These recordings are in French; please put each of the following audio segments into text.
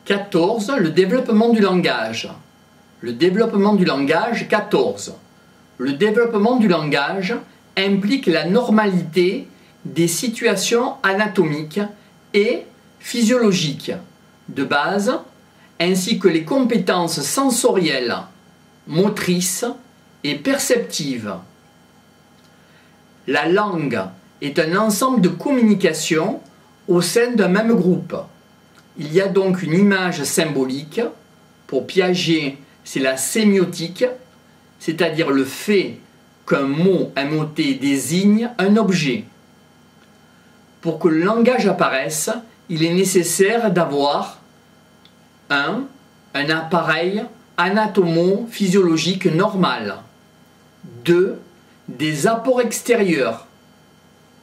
14. Le développement du langage. Le développement du langage, 14. Le développement du langage implique la normalité des situations anatomiques et physiologiques de base, ainsi que les compétences sensorielles, motrices et perceptives. La langue est un ensemble de communication au sein d'un même groupe. Il y a donc une image symbolique. Pour Piaget, c'est la sémiotique, c'est-à-dire le fait qu'un mot, un mot-t désigne un objet. Pour que le langage apparaisse, il est nécessaire d'avoir un appareil anatomo-physiologique normal. 2. Des apports extérieurs.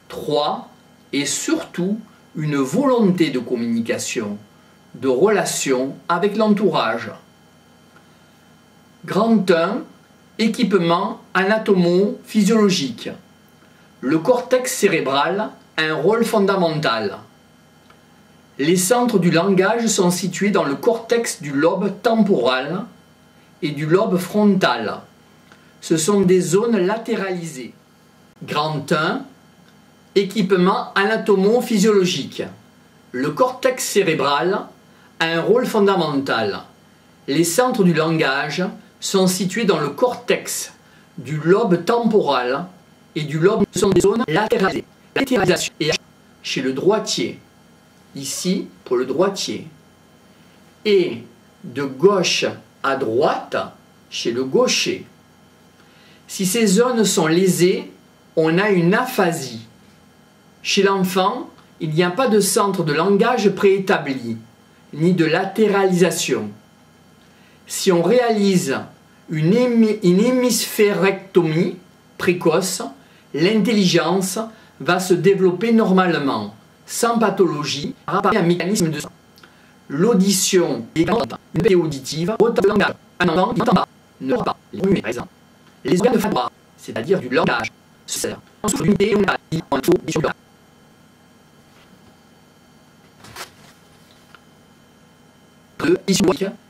3. Et surtout, une volonté de communication, de relation avec l'entourage. Grand 1. Équipement anatomo-physiologique. Le cortex cérébral a un rôle fondamental. Les centres du langage sont situés dans le cortex du lobe temporal et du lobe frontal. Ce sont des zones latéralisées. Grand 1. Équipement anatomo-physiologique. Le cortex cérébral a un rôle fondamental. Les centres du langage sont situés dans le cortex du lobe temporal et du lobe sont des zones latéralisées. La latéralisation est chez le droitier, ici pour le droitier, et de gauche à droite chez le gaucher. Si ces zones sont lésées, on a une aphasie. Chez l'enfant, il n'y a pas de centre de langage préétabli, ni de latéralisation. Si on réalise une hémisphérectomie précoce, l'intelligence va se développer normalement, sans pathologie, par un mécanisme de sang. L'audition est une paix auditive, autant de langage. Un enfant qui n'entend pas, ne voit pas, les bruits présents. Les organes de voix, c'est-à-dire du langage, se servent. En souffle d'unité, on a dit en faux, des choses.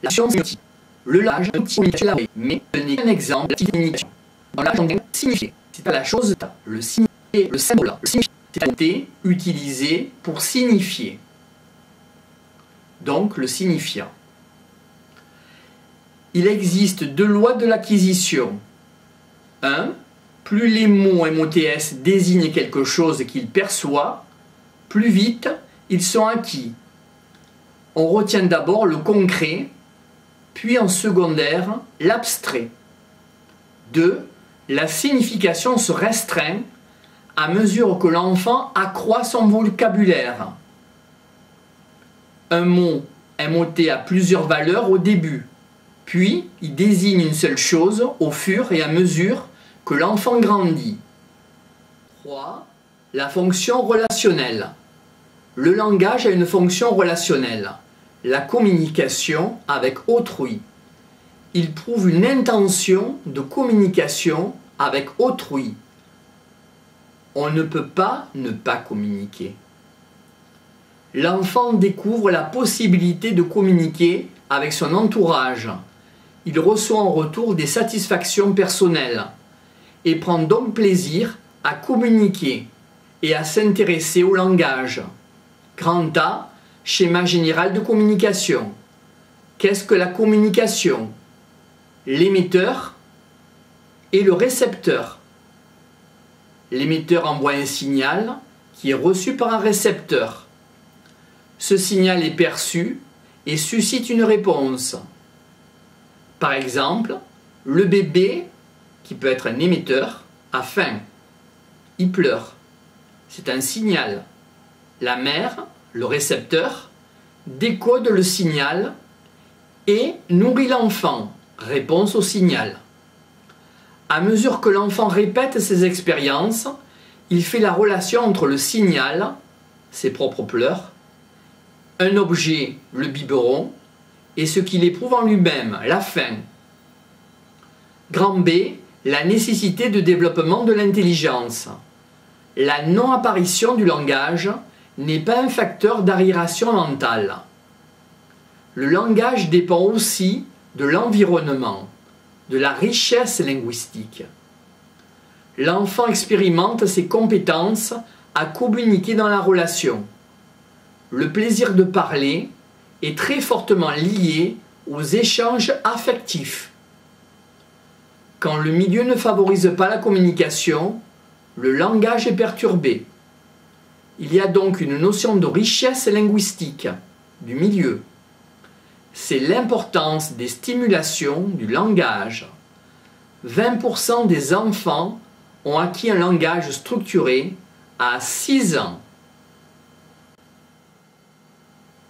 La science sémiotique. Le langage est un outil communicatif, mais ce n'est qu'un exemple de communication. Dans la langue, signifier, c'est pas la chose, le signifier, le symbole, le signifier, c'est un outil utilisé pour signifier. Donc le signifiant. Il existe deux lois de l'acquisition. 1. Plus les mots MOTS désignent quelque chose qu'il perçoit, plus vite ils sont acquis. On retient d'abord le concret, puis en secondaire, l'abstrait. 2. La signification se restreint à mesure que l'enfant accroît son vocabulaire. Un mot MOT a plusieurs valeurs au début, puis il désigne une seule chose au fur et à mesure que l'enfant grandit. 3. La fonction relationnelle. Le langage a une fonction relationnelle. La communication avec autrui. Il prouve une intention de communication avec autrui. On ne peut pas ne pas communiquer. L'enfant découvre la possibilité de communiquer avec son entourage. Il reçoit en retour des satisfactions personnelles et prend donc plaisir à communiquer et à s'intéresser au langage. Grand A, schéma général de communication. Qu'est-ce que la communication? L'émetteur et le récepteur. L'émetteur envoie un signal qui est reçu par un récepteur. Ce signal est perçu et suscite une réponse. Par exemple, le bébé, qui peut être un émetteur, a faim. Il pleure. C'est un signal. La mère, le récepteur, décode le signal et nourrit l'enfant. Réponse au signal. À mesure que l'enfant répète ses expériences, il fait la relation entre le signal, ses propres pleurs, un objet, le biberon, et ce qu'il éprouve en lui-même, la faim. Grand B, la nécessité de développement de l'intelligence. La non-apparition du langage n'est pas un facteur d'arriération mentale. Le langage dépend aussi de l'environnement, de la richesse linguistique. L'enfant expérimente ses compétences à communiquer dans la relation. Le plaisir de parler est très fortement lié aux échanges affectifs. Quand le milieu ne favorise pas la communication, le langage est perturbé. Il y a donc une notion de richesse linguistique du milieu. C'est l'importance des stimulations du langage. 20% des enfants ont acquis un langage structuré à 6 ans.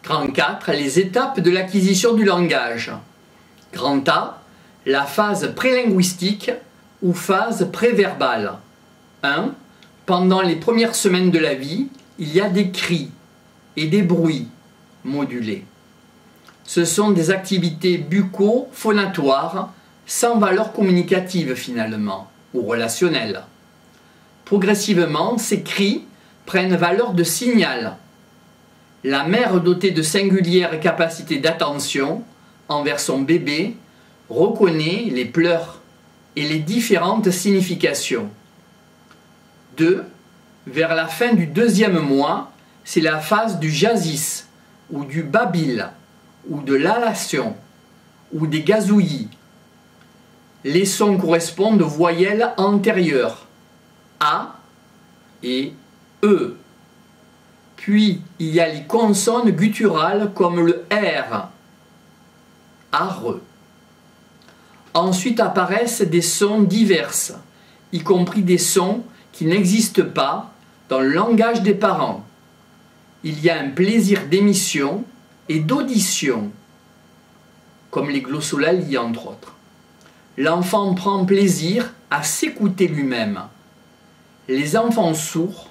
Grand 4, les étapes de l'acquisition du langage. Grand A, la phase prélinguistique ou phase préverbale. 1. Pendant les premières semaines de la vie, il y a des cris et des bruits modulés. Ce sont des activités bucco-phonatoires sans valeur communicative finalement, ou relationnelle. Progressivement, ces cris prennent valeur de signal. La mère dotée de singulières capacités d'attention envers son bébé reconnaît les pleurs et les différentes significations. 2. Vers la fin du 2e mois, c'est la phase du jasis, ou du babil, ou de l'allation, ou des gazouillis. Les sons correspondent aux voyelles antérieures, A et E. Puis, il y a les consonnes gutturales comme le R, ARE. Ensuite apparaissent des sons divers, y compris des sons qui n'existent pas dans le langage des parents. Il y a un plaisir d'émission et d'audition, comme les glossolalies entre autres. L'enfant prend plaisir à s'écouter lui-même. Les enfants sourds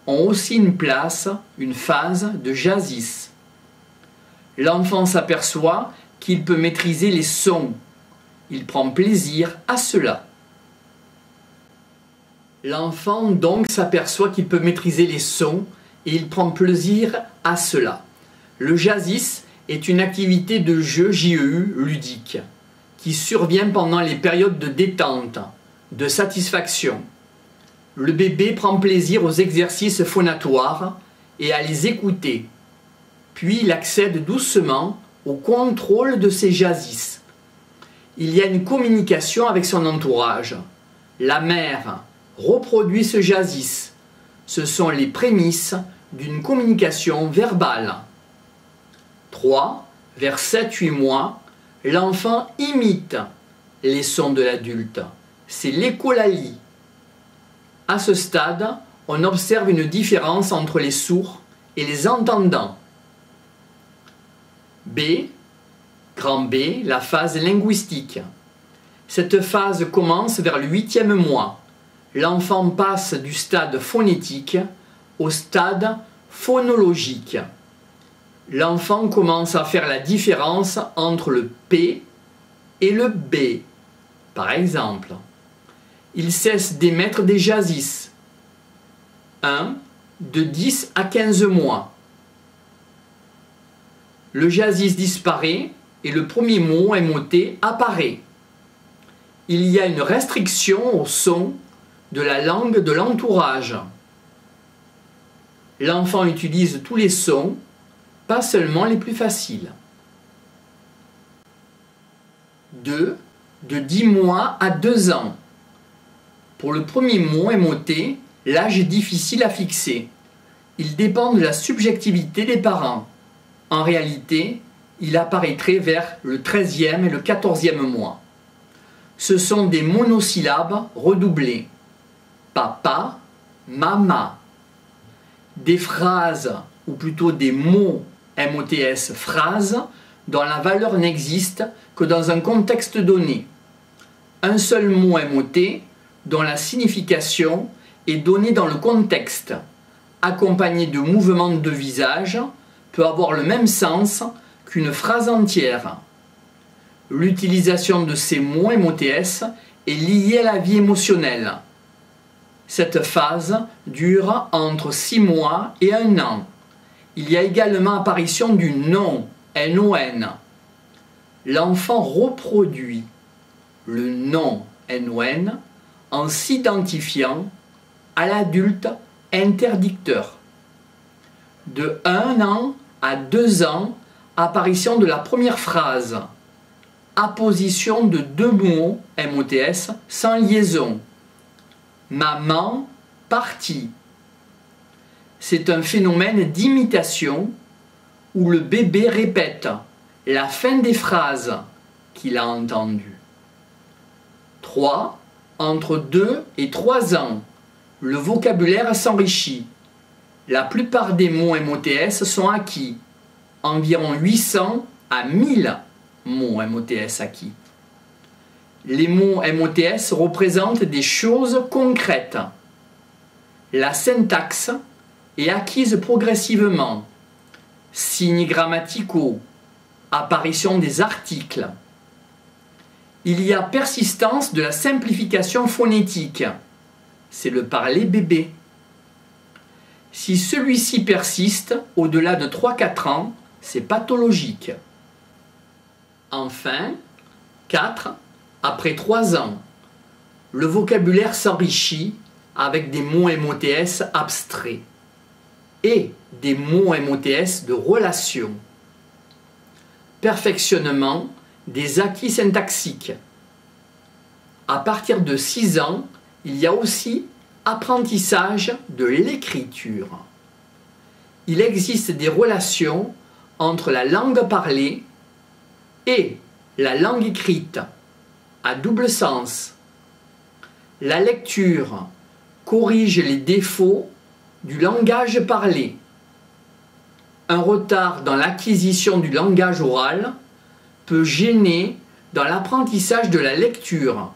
ont aussi une place, une phase de jasis. L'enfant s'aperçoit qu'il peut maîtriser les sons. Il prend plaisir à cela. L'enfant donc s'aperçoit qu'il peut maîtriser les sons et il prend plaisir à cela. Le jasis est une activité de jeu JEU ludique qui survient pendant les périodes de détente, de satisfaction. Le bébé prend plaisir aux exercices phonatoires et à les écouter. Puis il accède doucement au contrôle de ses jasis. Il y a une communication avec son entourage. La mère reproduit ce jasis. Ce sont les prémices d'une communication verbale. 3. Vers 7-8 mois, l'enfant imite les sons de l'adulte. C'est l'écholalie. À ce stade, on observe une différence entre les sourds et les entendants. B. Grand B, la phase linguistique. Cette phase commence vers le 8e mois. L'enfant passe du stade phonétique au stade phonologique. L'enfant commence à faire la différence entre le P et le B. Par exemple, il cesse d'émettre des jasis. 1. De 10 à 15 mois. Le jasis disparaît et le premier mot émoté apparaît. Il y a une restriction au son de la langue de l'entourage. L'enfant utilise tous les sons, pas seulement les plus faciles. 2. De 10 mois à 2 ans. Pour le premier mot émoté, l'âge est difficile à fixer. Il dépend de la subjectivité des parents. En réalité, il apparaîtrait vers le 13e et le 14e mois. Ce sont des monosyllabes redoublées. Papa, mama. Des phrases, ou plutôt des mots MOTS phrases, dont la valeur n'existe que dans un contexte donné. Un seul mot MOT dont la signification est donnée dans le contexte, accompagné de mouvements de visage, peut avoir le même sens qu'une phrase entière. L'utilisation de ces mots MOTS est liée à la vie émotionnelle. Cette phase dure entre 6 mois et 1 an. Il y a également apparition du nom NON. L'enfant reproduit le nom NON en s'identifiant à l'adulte interdicteur. De 1 an à 2 ans, apparition de la première phrase. Apposition de 2 mots MOTS sans liaison. Maman partie. C'est un phénomène d'imitation où le bébé répète la fin des phrases qu'il a entendues. 3. Entre 2 et 3 ans, le vocabulaire s'enrichit. La plupart des mots MOTS sont acquis. Environ 800 à 1000 mots MOTS acquis. Les mots MOTS représentent des choses concrètes. La syntaxe est acquise progressivement. Signes grammaticaux, apparition des articles. Il y a persistance de la simplification phonétique. C'est le parler bébé. Si celui-ci persiste au-delà de 3-4 ans, c'est pathologique. Enfin, 4. Après 3 ans, le vocabulaire s'enrichit avec des mots MOTS abstraits et des mots MOTS de relation. Perfectionnement des acquis syntaxiques. À partir de 6 ans, il y a aussi apprentissage de l'écriture. Il existe des relations entre la langue parlée et la langue écrite, à double sens. La lecture corrige les défauts du langage parlé. Un retard dans l'acquisition du langage oral peut gêner dans l'apprentissage de la lecture.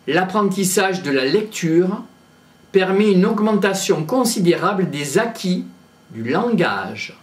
L'apprentissage de la lecture permet une augmentation considérable des acquis du langage.